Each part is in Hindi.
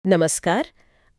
नमस्कार।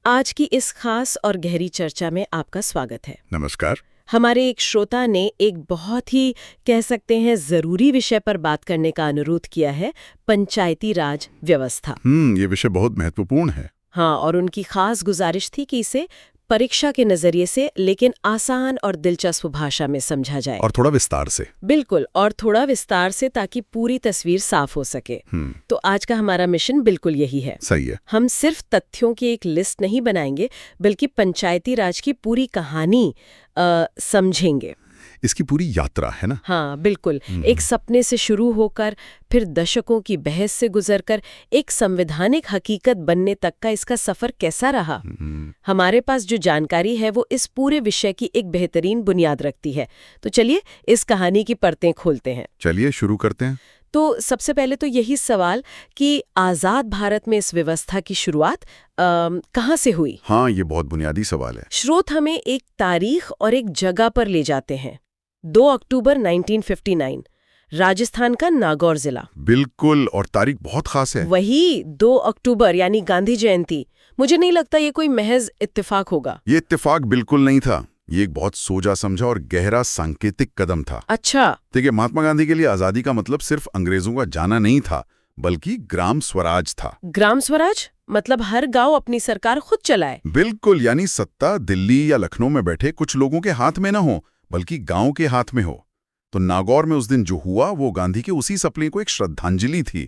आज की इस खास और गहरी चर्चा में आपका स्वागत है। नमस्कार। हमारे एक श्रोता ने एक बहुत ही कह सकते हैं ज़रूरी विषय पर बात करने का अनुरोध किया है, पंचायती राज व्यवस्था। ये विषय बहुत महत्वपूर्ण है। हाँ, और उनकी खास गुजारिश थी कि इसे परीक्षा के नज़रिए से लेकिन आसान और दिलचस्प भाषा में समझा जाए। और थोड़ा विस्तार से। बिल्कुल, और थोड़ा विस्तार से ताकि पूरी तस्वीर साफ हो सके। तो आज का हमारा मिशन बिल्कुल यही है। सही है। हम सिर्फ तथ्यों की एक लिस्ट नहीं बनाएंगे, बल्कि पंचायती राज की पूरी कहानी समझेंगे। इसकी पूरी यात्रा है ना। हाँ बिल्कुल, एक सपने से शुरू होकर फिर दशकों की बहस से गुजरकर एक संवैधानिक हकीकत बनने तक का इसका सफर कैसा रहा। हमारे पास जो जानकारी है वो इस पूरे विषय की एक बेहतरीन बुनियाद रखती है। तो चलिए इस कहानी की परतें खोलते हैं। चलिए शुरू करते हैं। तो सबसे पहले तो यही सवाल कि आज़ाद भारत में इस व्यवस्था की शुरुआत कहाँ से हुई। हाँ, ये बहुत बुनियादी सवाल है। स्रोत हमें एक तारीख और एक जगह पर ले जाते हैं। 2 अक्टूबर 1959, राजस्थान का नागौर जिला। बिल्कुल, और तारीख बहुत खास है। वही 2 अक्टूबर यानी गांधी जयंती। मुझे नहीं लगता ये कोई महज इत्तेफाक होगा। ये इत्तेफाक बिल्कुल नहीं था। ये एक बहुत सोचा समझा और गहरा सांकेतिक कदम था। अच्छा। देखिए, महात्मा गांधी के लिए आजादी का मतलब सिर्फ अंग्रेजों का जाना नहीं था, बल्कि ग्राम स्वराज था। ग्राम स्वराज मतलब हर गांव अपनी सरकार खुद चलाए। बिल्कुल, यानी सत्ता दिल्ली या लखनऊ में बैठे कुछ लोगों के हाथ में न हो, बल्कि गांव के हाथ में हो। तो नागौर में उस दिन जो हुआ वो गांधी के उसी सपने को एक श्रद्धांजलि थी।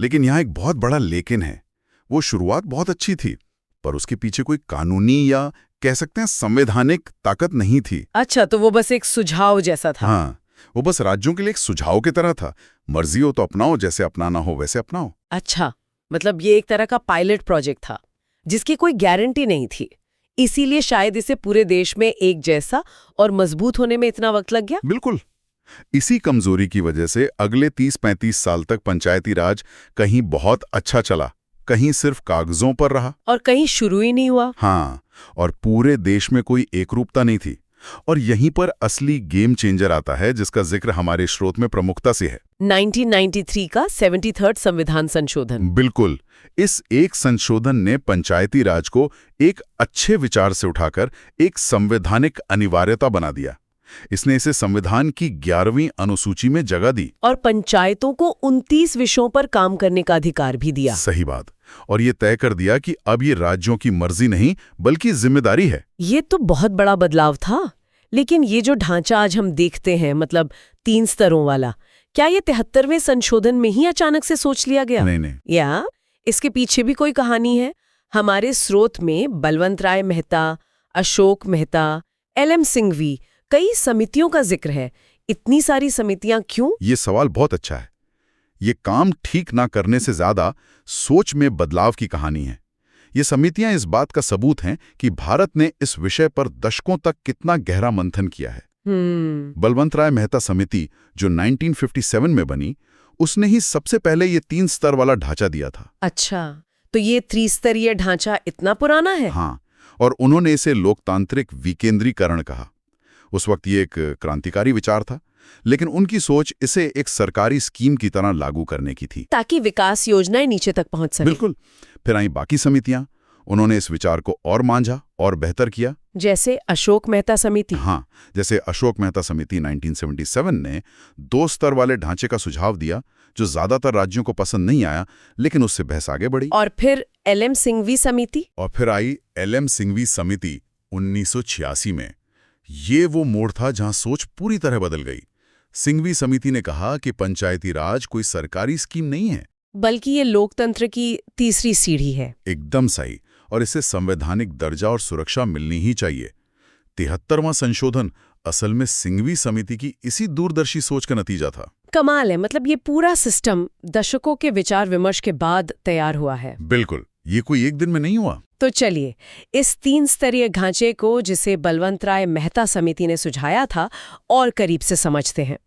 लेकिन यहाँ एक बहुत बड़ा लेकिन है। वो शुरुआत बहुत अच्छी थी, पर उसके पीछे कोई कानूनी या कह सकते हैं संवैधानिक ताकत नहीं थी। अच्छा, तो वो बस एक सुझाव जैसा था। हाँ, वो बस राज्यों के लिए एक सुझाव की तरह था। मर्जी हो तो अपनाओ, जैसे अपनाना हो वैसे अपनाओ। अच्छा, मतलब ये एक तरह का पायलट प्रोजेक्ट था जिसकी कोई गारंटी नहीं थी। इसीलिए शायद इसे पूरे देश में एक जैसा और मजबूत होने में इतना वक्त लग गया। बिल्कुल, इसी कमजोरी की वजह से अगले 30-35 साल तक पंचायती राज कहीं बहुत अच्छा चला, कहीं सिर्फ कागजों पर रहा, और कहीं शुरू ही नहीं हुआ। हाँ, और पूरे देश में कोई एकरूपता नहीं थी। और यहीं पर असली गेम चेंजर आता है, जिसका जिक्र हमारे स्रोत में प्रमुखता से है। 1993 का 73rd संविधान संशोधन। बिल्कुल, इस एक संशोधन ने पंचायती राज को एक अच्छे विचार से उठाकर एक संवैधानिक अनिवार्यता बना दिया। इसने इसे संविधान की 11वीं अनुसूची में जगह दी और पंचायतों को 29 विषयों पर काम करने का अधिकार भी दिया। सही बात। और ये तय कर दिया कि अब ये राज्यों की मर्जी नहीं बल्कि जिम्मेदारी है। ये तो बहुत बड़ा बदलाव था। लेकिन ये जो ढांचा आज हम देखते हैं, मतलब 3 स्तरों वाला, क्या ये 73वें संशोधन में ही अचानक से सोच लिया गया? नहीं। या इसके पीछे भी कोई कहानी है? हमारे स्रोत में बलवंत राय मेहता, अशोक मेहता, LM सिंघवी, कई समितियों का जिक्र है। इतनी सारी समितियां क्यों? ये सवाल बहुत अच्छा है। ये काम ठीक ना करने से ज्यादा सोच में बदलाव की कहानी है। ये समितियां इस बात का सबूत हैं कि भारत ने इस विषय पर दशकों तक कितना गहरा मंथन किया है। बलवंत राय मेहता समिति जो 1957 में बनी, उसने ही सबसे पहले ये 3 स्तर वाला ढांचा दिया था। अच्छा, तो ये त्रिस्तरीय ढांचा इतना पुराना है? हाँ, और उन्होंने इसे लोकतांत्रिक विकेंद्रीकरण कहा। उस वक्त ये एक क्रांतिकारी विचार था, लेकिन उनकी सोच इसे एक सरकारी स्कीम की तरह लागू करने की थी, ताकि विकास योजनाएं नीचे तक पहुंच सके। बिल्कुल। फिर आई बाकी समितियां, उन्होंने इस विचार को और मांझा और बेहतर किया। जैसे अशोक मेहता समिति। हाँ, जैसे अशोक मेहता समिति 1977 ने 2 स्तर वाले ढांचे का सुझाव दिया, जो ज्यादातर राज्यों को पसंद नहीं आया, लेकिन उससे बहस आगे बढ़ी। और फिर LM सिंघवी समिति। और फिर आई LM सिंघवी समिति 1986 में। ये वो मोड़ था जहां सोच पूरी तरह बदल गई। सिंघवी समिति ने कहा कि पंचायती राज कोई सरकारी स्कीम नहीं है, बल्कि ये लोकतंत्र की तीसरी सीढ़ी है। एकदम सही, और इसे संवैधानिक दर्जा और सुरक्षा मिलनी ही चाहिए। 73वां संशोधन असल में सिंघवी समिति की इसी दूरदर्शी सोच का नतीजा था। कमाल है, मतलब ये पूरा सिस्टम दशकों के विचार विमर्श के बाद तैयार हुआ है। बिल्कुल, ये कोई एक दिन में नहीं हुआ। तो चलिए इस 3 स्तरीय ढांचे को, जिसे बलवंत राय मेहता समिति ने सुझाया था, और करीब से समझते हैं।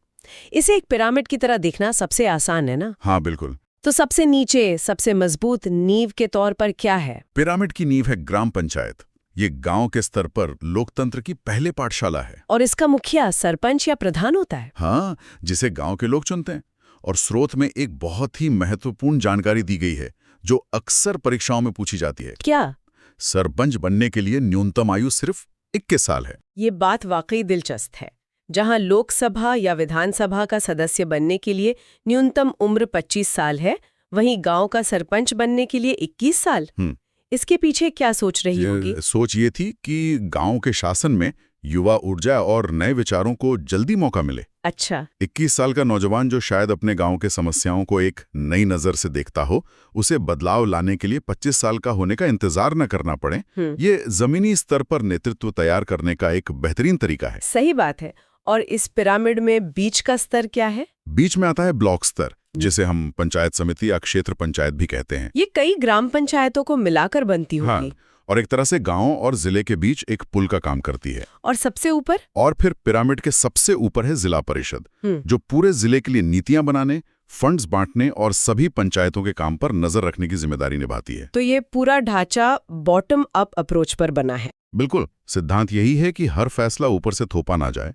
इसे एक पिरामिड की तरह देखना सबसे आसान है ना? हाँ बिल्कुल। तो सबसे नीचे, सबसे मजबूत नींव के तौर पर क्या है? पिरामिड की नींव है ग्राम पंचायत। ये गांव के स्तर पर लोकतंत्र की पहले पाठशाला है। और इसका मुखिया सरपंच या प्रधान होता है? हाँ, जिसे गांव के लोग चुनते हैं। और स्रोत में एक बहुत ही महत्वपूर्ण जानकारी दी गई है, जो अक्सर परीक्षाओं में पूछी जाती है। क्या? सरपंच बनने के लिए न्यूनतम आयु सिर्फ 21 साल है। ये बात वाकई दिलचस्प है। जहां लोकसभा या विधानसभा का सदस्य बनने के लिए न्यूनतम उम्र 25 साल है, वहीं गांव का सरपंच बनने के लिए 21 साल। इसके पीछे क्या सोच रही होगी? सोच ये थी कि गांव के शासन में युवा ऊर्जा और नए विचारों को जल्दी मौका मिले। अच्छा। 21 साल का नौजवान जो शायद अपने गांव के समस्याओं को एक नई नजर से देखता हो, उसे बदलाव लाने के लिए 25 साल का होने का इंतजार न करना पड़े। ये जमीनी स्तर पर नेतृत्व तैयार करने का एक बेहतरीन तरीका है। सही बात है। और इस पिरामिड में बीच का स्तर क्या है? बीच में आता है ब्लॉक स्तर, जिसे हम पंचायत समिति या क्षेत्र पंचायत भी कहते हैं। ये कई ग्राम पंचायतों को मिलाकर बनती होगी। हाँ, और एक तरह से गांव और जिले के बीच एक पुल का काम करती है। और सबसे ऊपर? और फिर पिरामिड के सबसे ऊपर है जिला परिषद, जो पूरे जिले के लिए नीतियां बनाने, फंड्स बांटने और सभी पंचायतों के काम पर नजर रखने की जिम्मेदारी निभाती है। तो ये पूरा ढांचा बॉटम अप अप्रोच पर बना है। बिल्कुल। सिद्धांत यही है कि हर फैसला ऊपर से थोपा ना जाए,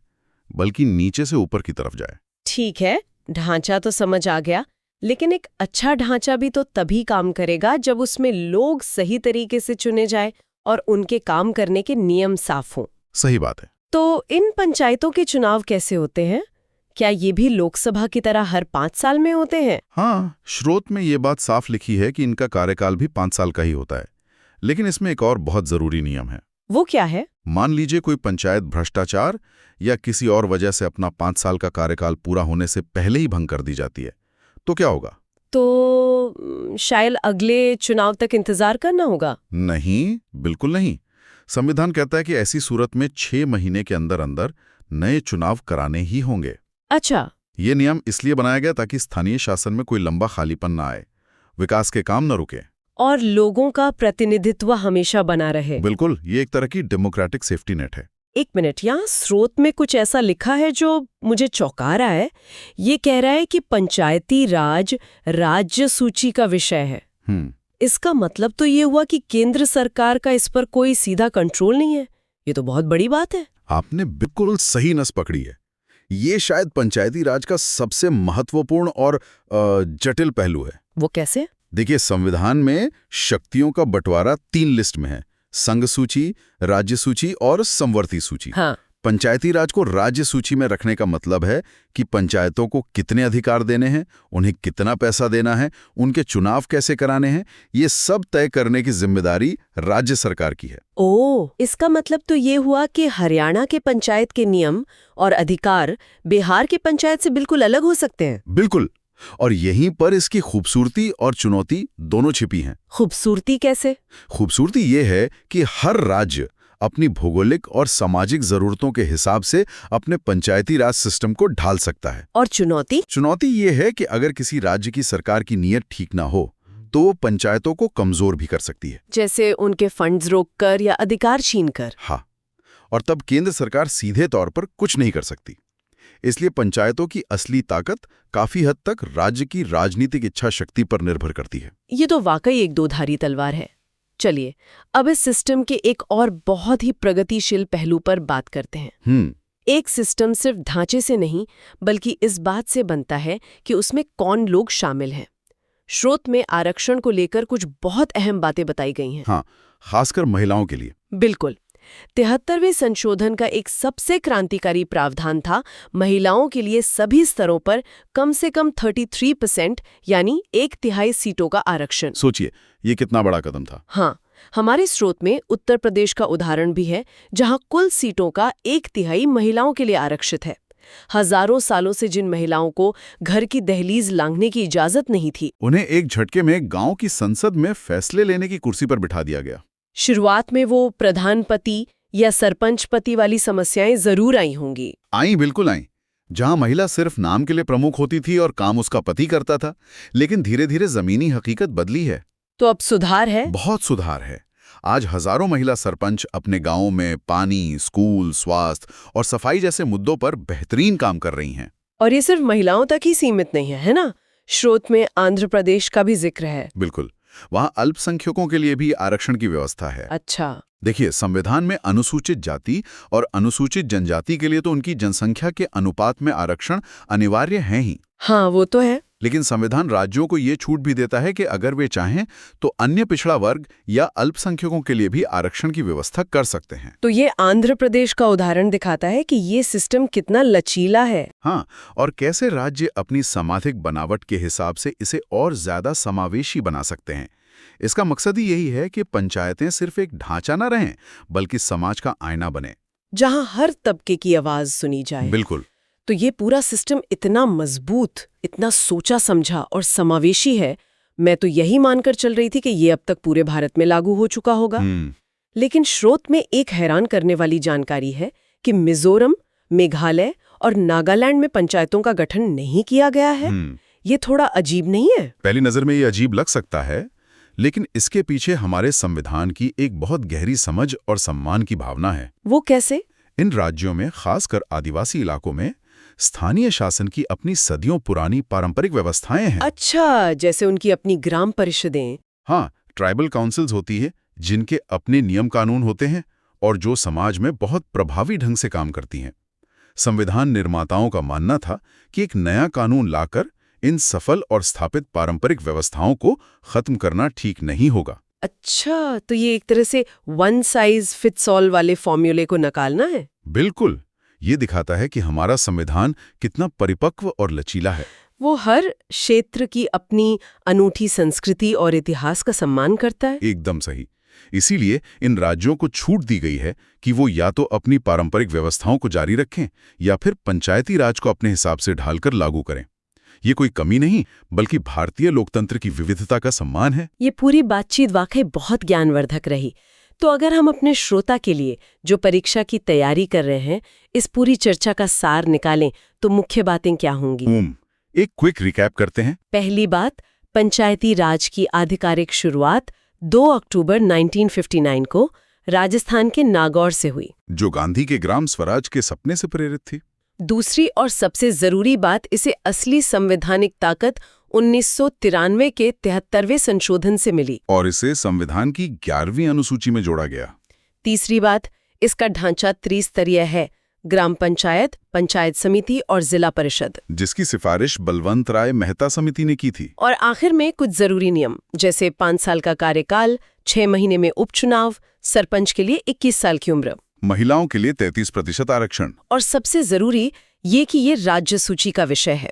बल्कि नीचे से ऊपर की तरफ जाए। ठीक है, ढांचा तो समझ आ गया, लेकिन एक अच्छा ढांचा भी तो तभी काम करेगा जब उसमें लोग सही तरीके से चुने जाए और उनके काम करने के नियम साफ हों। सही बात है। तो इन पंचायतों के चुनाव कैसे होते हैं? क्या ये भी लोकसभा की तरह हर 5 साल में होते हैं? हाँ, स्रोत में ये बात साफ लिखी है कि इनका कार्यकाल भी 5 साल का ही होता है। लेकिन इसमें एक और बहुत जरूरी नियम है। वो क्या है? मान लीजिए कोई पंचायत भ्रष्टाचार या किसी और वजह से अपना 5 साल का कार्यकाल पूरा होने से पहले ही भंग कर दी जाती है, तो क्या होगा? तो शायद अगले चुनाव तक इंतजार करना होगा? नहीं, बिल्कुल नहीं। संविधान कहता है कि ऐसी सूरत में 6 महीने के अंदर अंदर नए चुनाव कराने ही होंगे। अच्छा। ये नियम इसलिए बनाया गया ताकि स्थानीय शासन में कोई लंबा खालीपन ना आए, विकास के काम न रुके और लोगों का प्रतिनिधित्व हमेशा बना रहे। बिल्कुल, ये एक तरह की डेमोक्रेटिक सेफ्टी नेट है। एक मिनट, यहाँ स्रोत में कुछ ऐसा लिखा है जो मुझे चौंका रहा है। ये कह रहा है कि पंचायती राज राज्य सूची का विषय है। इसका मतलब तो ये हुआ कि केंद्र सरकार का इस पर कोई सीधा कंट्रोल नहीं है। ये तो बहुत बड़ी बात है। आपने बिल्कुल सही नस पकड़ी है। ये शायद पंचायती राज का सबसे महत्वपूर्ण और जटिल पहलू है। वो कैसे? देखिए, संविधान में शक्तियों का बंटवारा 3 लिस्ट में है: संघ सूची, राज्य सूची और समवर्ती सूची। हाँ। पंचायती राज को राज्य सूची में रखने का मतलब है कि पंचायतों को कितने अधिकार देने हैं, उन्हें कितना पैसा देना है, उनके चुनाव कैसे कराने हैं, ये सब तय करने की जिम्मेदारी राज्य सरकार की है। ओह, इसका मतलब तो ये हुआ कि हरियाणा के पंचायत के नियम और अधिकार बिहार के पंचायत से बिल्कुल अलग हो सकते हैं। बिल्कुल, और यहीं पर इसकी खूबसूरती और चुनौती दोनों छिपी हैं। खूबसूरती कैसे? खूबसूरती ये है कि हर राज्य अपनी भौगोलिक और सामाजिक जरूरतों के हिसाब से अपने पंचायती राज सिस्टम को ढाल सकता है। और चुनौती? चुनौती ये है कि अगर किसी राज्य की सरकार की नीयत ठीक ना हो तो वो पंचायतों को कमजोर भी कर सकती है, जैसे उनके फंड्स रोककर या अधिकार छीनकर। हाँ, और तब केंद्र सरकार सीधे तौर पर कुछ नहीं कर सकती। इसलिए पंचायतों की असली ताकत काफी हद तक राज्य की राजनीतिक इच्छा शक्ति पर निर्भर करती है। ये तो वाकई एक दोधारी तलवार है। चलिए, अब इस सिस्टम के एक और बहुत ही प्रगतिशील पहलू पर बात करते हैं। एक सिस्टम सिर्फ ढांचे से नहीं, बल्कि इस बात से बनता है कि उसमें कौन लोग शामिल हैं। स्रोत में आरक्षण को लेकर कुछ बहुत अहम बातें बताई गई हैं। हाँ, खासकर महिलाओं के लिए। बिल्कुल। 73वें संशोधन का एक सबसे क्रांतिकारी प्रावधान था महिलाओं के लिए सभी स्तरों पर कम से कम 33% यानी 1/3 सीटों का आरक्षण। सोचिए, ये कितना बड़ा कदम था। हाँ, हमारे स्रोत में उत्तर प्रदेश का उदाहरण भी है, जहां कुल सीटों का 1/3 महिलाओं के लिए आरक्षित है। हजारों सालों से जिन महिलाओं को घर की दहलीज लांघने की इजाजत नहीं थी, उन्हें एक झटके में गांव की संसद में फैसले लेने की कुर्सी पर बिठा दिया गया। शुरुआत में वो प्रधानपति या सरपंच पति वाली समस्याएं जरूर आई होंगी। बिल्कुल आई। जहां महिला सिर्फ नाम के लिए प्रमुख होती थी और काम उसका पति करता था, लेकिन धीरे धीरे जमीनी हकीकत बदली है। तो अब सुधार है? बहुत सुधार है। आज हजारों महिला सरपंच अपने गांवों में पानी, स्कूल, स्वास्थ्य और सफाई जैसे मुद्दों पर बेहतरीन काम कर रही हैं। और ये सिर्फ महिलाओं तक ही सीमित नहीं है ना? स्रोत में आंध्र प्रदेश का भी जिक्र है। बिल्कुल, वहां अल्पसंख्यकों के लिए भी आरक्षण की व्यवस्था है। अच्छा। देखिए, संविधान में अनुसूचित जाति और अनुसूचित जनजाति के लिए तो उनकी जनसंख्या के अनुपात में आरक्षण अनिवार्य है ही। हाँ, वो तो है। लेकिन संविधान राज्यों को ये छूट भी देता है कि अगर वे चाहें तो अन्य पिछड़ा वर्ग या अल्पसंख्यकों के लिए भी आरक्षण की व्यवस्था कर सकते हैं। तो ये आंध्र प्रदेश का उदाहरण दिखाता है कि ये सिस्टम कितना लचीला है। हाँ, और कैसे राज्य अपनी सामाजिक बनावट के हिसाब से इसे और ज्यादा समावेशी बना सकते हैं। इसका मकसद ही यही है कि पंचायतें सिर्फ एक ढांचा न रहें, बल्कि समाज का आईना बने, जहां हर तबके की आवाज सुनी जाए। बिल्कुल। तो ये पूरा सिस्टम इतना मजबूत, इतना सोचा समझा और समावेशी है, मैं तो यही मानकर चल रही थी कि ये अब तक पूरे भारत में लागू हो चुका होगा। लेकिन स्रोत में एक हैरान करने वाली जानकारी है कि मिजोरम, मेघालय और नागालैंड में पंचायतों का गठन नहीं किया गया है। ये थोड़ा अजीब नहीं है? पहली नजर में ये अजीब लग सकता है, लेकिन इसके पीछे हमारे संविधान की एक बहुत गहरी समझ और सम्मान की भावना है। वो कैसे? इन राज्यों में, खासकर आदिवासी इलाकों में, स्थानीय शासन की अपनी सदियों पुरानी पारंपरिक व्यवस्थाएं हैं। अच्छा, जैसे उनकी अपनी ग्राम परिषदें। हाँ, ट्राइबल काउंसिल्स होती है, जिनके अपने नियम कानून होते हैं और जो समाज में बहुत प्रभावी ढंग से काम करती हैं। संविधान निर्माताओं का मानना था कि एक नया कानून लाकर इन सफल और स्थापित पारंपरिक व्यवस्थाओं को खत्म करना ठीक नहीं होगा। अच्छा, तो ये एक तरह से वन साइज फिट्स ऑल वाले फॉर्मूले को नकालना है? बिल्कुल। ये दिखाता है कि हमारा संविधान कितना परिपक्व और लचीला है। वो हर क्षेत्र की अपनी अनूठी संस्कृति और इतिहास का सम्मान करता है। एकदम सही। इसीलिए इन राज्यों को छूट दी गई है कि वो या तो अपनी पारंपरिक व्यवस्थाओं को जारी रखें या फिर पंचायती राज को अपने हिसाब से ढालकर लागू करें। ये कोई कमी नहीं, बल्कि भारतीय लोकतंत्र की विविधता का सम्मान है। ये पूरी बातचीत वाकई बहुत ज्ञानवर्धक रही। तो अगर हम अपने श्रोता के लिए जो परीक्षा की तैयारी कर रहे हैं, इस पूरी चर्चा का सार निकालें तो मुख्य बातें क्या होंगी? एक क्विक रिकैप करते हैं। पहली बात, पंचायती राज की आधिकारिक शुरुआत 2 अक्टूबर 1959 को राजस्थान के नागौर से हुई, जो गांधी के ग्राम स्वराज के सपने से प्रेरित थी। दूसरी और सबसे जरूरी बात, इसे असली संवैधानिक ताकत 1993 के 73वें संशोधन से मिली और इसे संविधान की 11वीं अनुसूची में जोड़ा गया। तीसरी बात, इसका ढांचा त्रिस्तरीय है, ग्राम पंचायत, पंचायत समिति और जिला परिषद, जिसकी सिफारिश बलवंत राय मेहता समिति ने की थी। और आखिर में कुछ जरूरी नियम, जैसे 5 साल का कार्यकाल, 6 महीने में उपचुनाव, सरपंच के लिए 21 साल की उम्र, महिलाओं के लिए 33% आरक्षण, और सबसे जरूरी ये कि ये राज्य सूची का विषय है।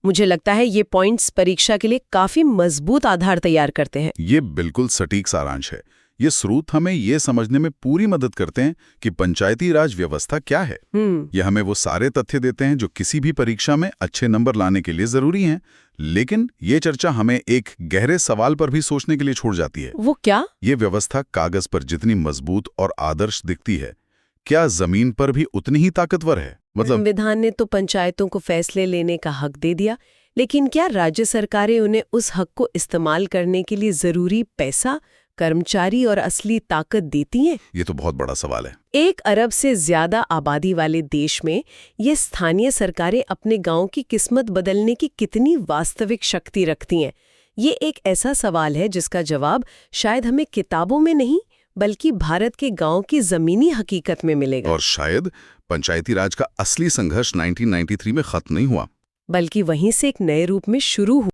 मुझे लगता है ये पॉइंट्स परीक्षा के लिए काफी मजबूत आधार तैयार करते हैं। ये बिल्कुल सटीक सारांश है। ये स्रोत हमें ये समझने में पूरी मदद करते हैं कि पंचायती राज व्यवस्था क्या है। ये हमें वो सारे तथ्य देते हैं जो किसी भी परीक्षा में अच्छे नंबर लाने के लिए जरूरी हैं। लेकिन ये चर्चा हमें एक गहरे सवाल पर भी सोचने के लिए छोड़ जाती है। वो क्या? ये व्यवस्था कागज पर जितनी मजबूत और आदर्श दिखती है, क्या जमीन पर भी उतनी ही ताकतवर है? मतलब संविधान ने तो पंचायतों को फैसले लेने का हक दे दिया, लेकिन क्या राज्य सरकारें उन्हें उस हक को इस्तेमाल करने के लिए जरूरी पैसा, कर्मचारी और असली ताकत देती हैं? ये तो बहुत बड़ा सवाल है। 1 अरब से ज्यादा आबादी वाले देश में ये स्थानीय सरकारें अपने गांव की किस्मत बदलने की कितनी वास्तविक शक्ति रखती हैं? ये एक ऐसा सवाल है जिसका जवाब शायद हमें किताबों में नहीं, बल्कि भारत के गांव की जमीनी हकीकत में मिलेगा। और शायद पंचायती राज का असली संघर्ष 1993 में खत्म नहीं हुआ, बल्कि वहीं से एक नए रूप में शुरू हुआ।